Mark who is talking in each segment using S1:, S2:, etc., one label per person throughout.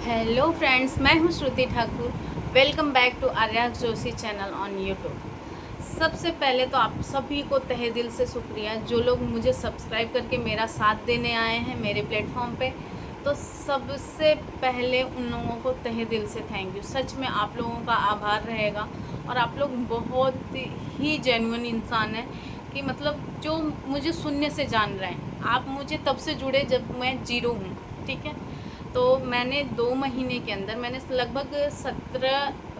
S1: Hello friends, मैं हूं Shruti Thakur. Welcome back to Arya Joshi channel on YouTube. सबसे पहले तो आप सभी को तहे दिल से शुक्रिया जो लोग मुझे सब्सक्राइब करके मेरा साथ देने आए हैं मेरे प्लेटफॉर्म पे। तो सबसे पहले उन लोगों को तहे दिल से थैंक यू। सच में आप लोगों का आभार रहेगा। और आप लोग बहुत ही जेन्युइन इंसान हैं कि मतलब जो मुझे शून्य से जान रहे हैं। आप मुझे तब से जुड़े जब मैं जीरो हूँ, ठीक है। तो मैंने 2 महीने के अंदर मैंने लगभग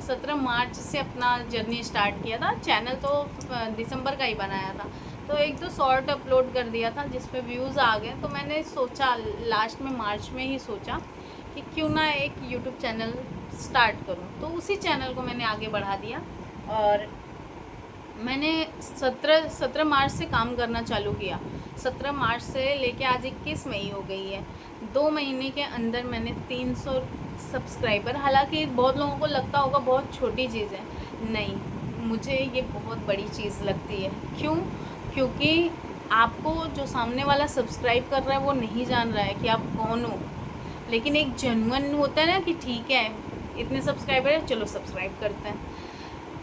S1: 17 मार्च से अपना जर्नी स्टार्ट किया था। चैनल तो दिसंबर का ही बनाया था। तो एक दो शॉर्ट अपलोड कर दिया था जिस पे व्यूज़ आ गए। तो मैंने सोचा लास्ट में मार्च में ही सोचा कि क्यों ना एक यूट्यूब चैनल स्टार्ट करूं। तो उसी चैनल को मैंने आगे बढ़ा दिया और मैंने 17 मार्च से काम करना चालू किया। 17 मार्च से लेके आज 21 मई हो गई है। 2 महीने के अंदर मैंने 300 सब्सक्राइबर। हालांकि बहुत लोगों को लगता होगा बहुत छोटी चीज़ है, नहीं, मुझे ये बहुत बड़ी चीज़ लगती है। क्यों? क्योंकि आपको जो सामने वाला सब्सक्राइब कर रहा है वो नहीं जान रहा है कि आप कौन हो। लेकिन एक जेन्युइन होता है ना कि ठीक है इतने सब्सक्राइबर है, चलो सब्सक्राइब करते हैं।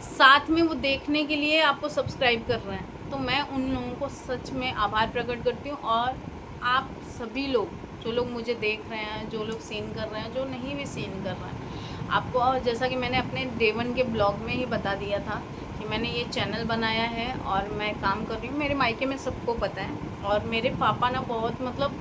S1: साथ में वो देखने के लिए आपको सब्सक्राइब कर रहे हैं। तो मैं उन लोगों को सच में आभार प्रकट करती हूँ। और आप सभी लोग जो लोग मुझे देख रहे हैं, जो लोग सीन कर रहे हैं, जो नहीं भी सीन कर रहे हैं, आपको और जैसा कि मैंने अपने डे 1 के ब्लॉग में ही बता दिया था कि मैंने ये चैनल बनाया है और मैं काम कर रही हूँ। मेरे मायके में सबको पता है। और मेरे पापा ना बहुत मतलब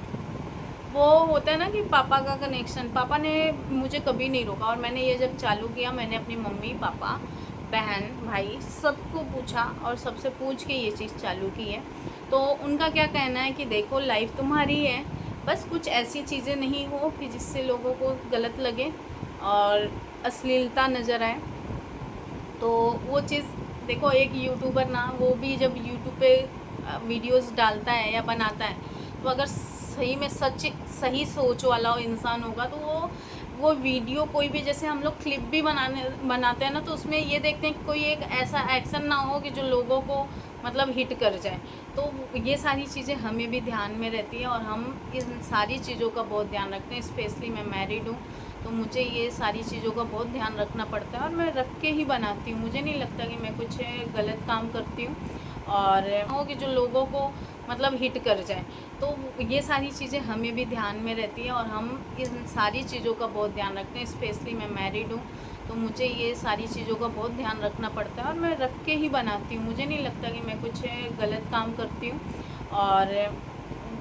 S1: वो होता है ना कि पापा का कनेक्शन, पापा ने मुझे कभी नहीं रोका। और मैंने ये जब चालू किया मैंने अपनी मम्मी पापा बहन भाई सबको पूछा और सबसे पूछ के ये चीज़ चालू की है। तो उनका क्या कहना है कि देखो लाइफ तुम्हारी है, बस कुछ ऐसी चीज़ें नहीं हो कि जिससे लोगों को गलत लगे और अश्लीलता नज़र आए। तो वो चीज़ देखो, एक यूट्यूबर ना वो भी जब यूट्यूब पे वीडियोस डालता है या बनाता है तो अगर सही में सही सोच वाला इंसान होगा तो वो वीडियो कोई भी, जैसे हम लोग क्लिप भी बनाते हैं ना, तो उसमें ये देखते हैं कि कोई एक ऐसा एक्शन ना हो कि जो लोगों को मतलब हिट कर जाए। तो ये सारी चीज़ें हमें भी ध्यान में रहती है और हम इन सारी चीज़ों का बहुत ध्यान रखते हैं। स्पेशली मैं मैरिड हूँ तो मुझे ये सारी चीज़ों का बहुत ध्यान रखना पड़ता है और मैं रख के ही बनाती हूँ। मुझे नहीं लगता कि मैं कुछ गलत काम करती हूँ और हो कि जो लोगों को मतलब हिट कर जाए। तो ये सारी चीज़ें हमें भी ध्यान में रहती है और हम इन सारी चीज़ों का बहुत ध्यान रखते हैं। स्पेशली मैं मैरिड हूँ तो मुझे ये सारी चीज़ों का बहुत ध्यान रखना पड़ता है और मैं रख के ही बनाती हूँ। मुझे नहीं लगता कि मैं कुछ गलत काम करती हूँ। और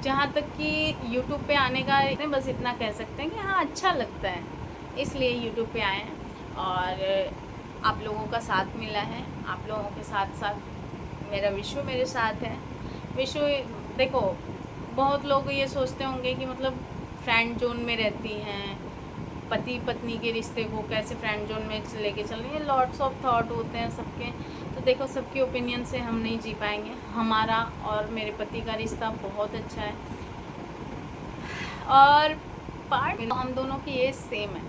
S1: जहाँ तक कि यूट्यूब पे आने का बस इतना कह सकते हैं कि हाँ अच्छा लगता है, इसलिए यूट्यूब पे आए हैं। और आप लोगों का साथ मिला है, आप लोगों के साथ साथ मेरा विश्व मेरे साथ है। विश्व देखो, बहुत लोग ये सोचते होंगे कि मतलब फ्रेंड जोन में रहती हैं, पति पत्नी के रिश्ते को कैसे फ्रेंड जोन में लेके चल रही है। लॉट्स ऑफ थॉट होते हैं सबके। तो देखो, सबके ओपिनियन से हम नहीं जी पाएंगे। हमारा और मेरे पति का रिश्ता बहुत अच्छा है और पार्ट हम दोनों की एज सेम है।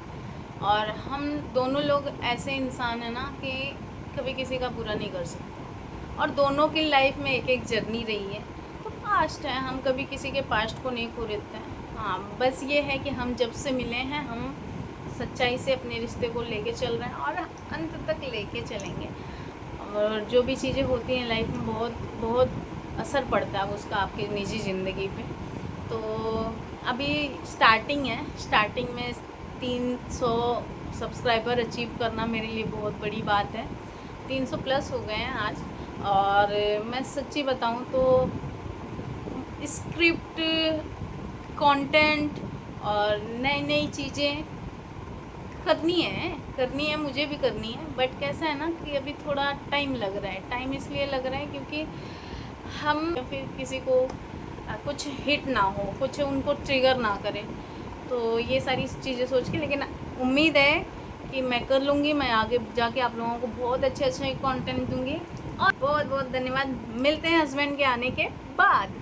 S1: और हम दोनों लोग ऐसे इंसान हैं ना कि कभी किसी का बुरा नहीं कर सकते। और दोनों की लाइफ में एक एक जर्नी रही है। तो पास्ट है, हम कभी किसी के पास्ट को नहीं खरीदते हैं। हाँ, बस ये है कि हम जब से मिले हैं हम सच्चाई से अपने रिश्ते को लेके चल रहे हैं और अंत तक लेके चलेंगे। और जो भी चीज़ें होती हैं लाइफ में बहुत बहुत असर पड़ता है उसका आपकी निजी ज़िंदगी पे। तो अभी स्टार्टिंग है, स्टार्टिंग में 300 सब्सक्राइबर अचीव करना मेरे लिए बहुत बड़ी बात है। 300 प्लस हो गए हैं आज। और मैं सच्ची बताऊं तो स्क्रिप्ट, कंटेंट और नई नई चीज़ें करनी है, मुझे भी करनी है। बट कैसा है ना कि अभी थोड़ा टाइम लग रहा है। टाइम इसलिए लग रहा है क्योंकि हम फिर किसी को कुछ हिट ना हो, कुछ उनको ट्रिगर ना करे। तो ये सारी चीज़ें सोच के, लेकिन उम्मीद है कि मैं कर लूँगी। मैं आगे जाके आप लोगों को बहुत अच्छे अच्छे कंटेंट दूँगी। और बहुत बहुत धन्यवाद। मिलते हैं हस्बैंड के आने के बाद।